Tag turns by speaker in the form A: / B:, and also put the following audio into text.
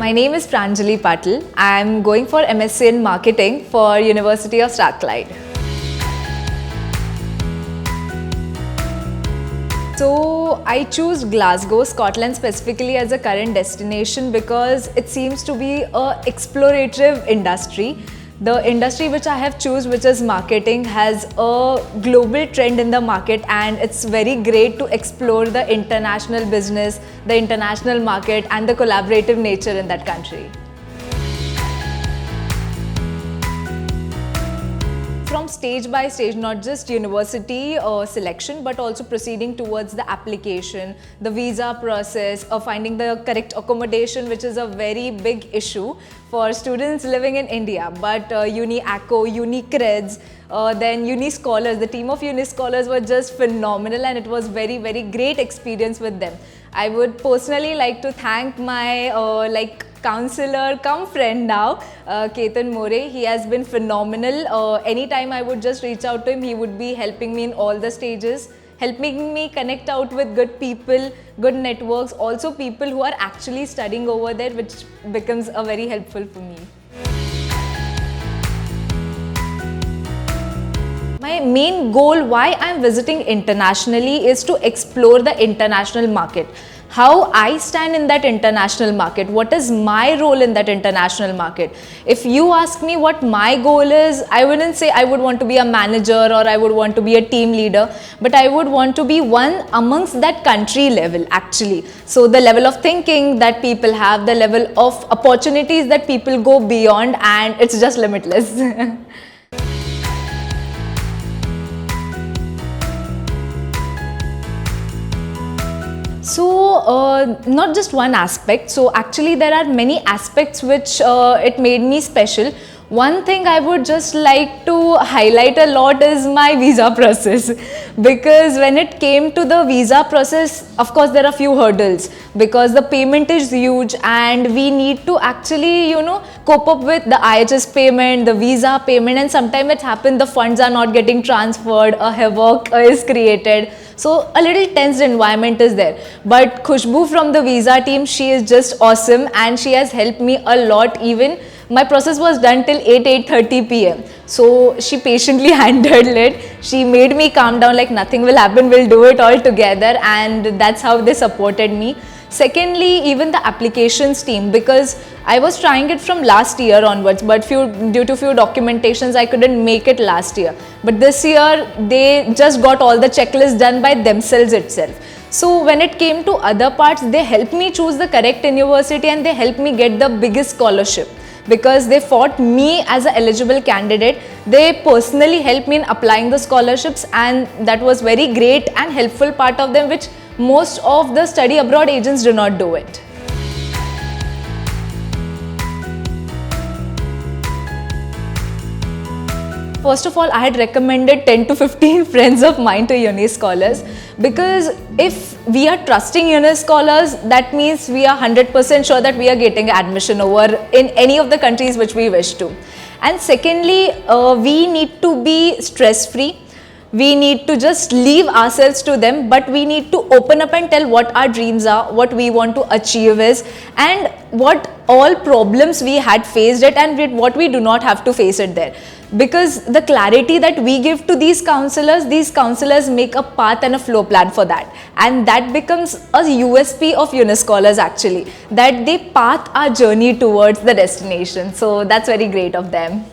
A: My name is Pranjali Patil. I am going for MSc in Marketing for University of Strathclyde. So I choose Glasgow, Scotland specifically as a current destination because it seems to be a explorative industry. The industry which I have choose, which is marketing, has a global trend in the market, and it's very great to explore the international business, the international market and the collaborative nature in that country. From stage by stage, not just university selection, but also proceeding towards the application, the visa process, or finding the correct accommodation, which is a very big issue for students living in India. But UniACO, UniCreds, then UniScholars, the team of UniScholars were just phenomenal, and it was very, very great experience with them. I would personally like to thank my counselor come friend now, Ketan More. He has been phenomenal. Anytime I would just reach out to him, he would be helping me in all the stages, helping me connect out with good people, good networks, also people who are actually studying over there, which becomes a very helpful for me. My main goal why I am visiting internationally is to explore the international market. How I stand in that international market, what is my role in that international market. If you ask me what my goal is, I wouldn't say I would want to be a manager or I would want to be a team leader, but I would want to be one amongst that country level actually. So the level of thinking that people have, the level of opportunities that people go beyond, and it's just limitless. So not just one aspect, so actually there are many aspects which it made me special. One thing I would just like to highlight a lot is my visa process, because when it came to the visa process, of course there are few hurdles because the payment is huge and we need to actually cope up with the IHS payment, the visa payment, and sometimes it happens the funds are not getting transferred, a havoc is created. So a little tense environment is there, but Khushbu from the visa team, she is just awesome and she has helped me a lot. Even my process was done till 8:30 p.m. So she patiently handled it. She made me calm down like nothing will happen, we'll do it all together, and that's how they supported me. Secondly, even the applications team, because I was trying it from last year onwards, but due to few documentations I couldn't make it last year. But this year they just got all the checklists done by themselves itself. So when it came to other parts, they helped me choose the correct university and they helped me get the biggest scholarship, because they fought me as an eligible candidate. They personally helped me in applying the scholarships, and that was very great and helpful part of them, which most of the study abroad agents do not do it. First of all, I had recommended 10 to 15 friends of mine to UniScholars, because if we are trusting UniScholars, that means we are 100% sure that we are getting admission over in any of the countries which we wish to. And secondly, we need to be stress-free. We need to just leave ourselves to them, but we need to open up and tell what our dreams are, what we want to achieve is, and what all problems we had faced it and what we do not have to face it there. Because the clarity that we give to these counselors make a path and a flow plan for that, and that becomes a USP of UniScholars actually, that they path our journey towards the destination. So that's very great of them.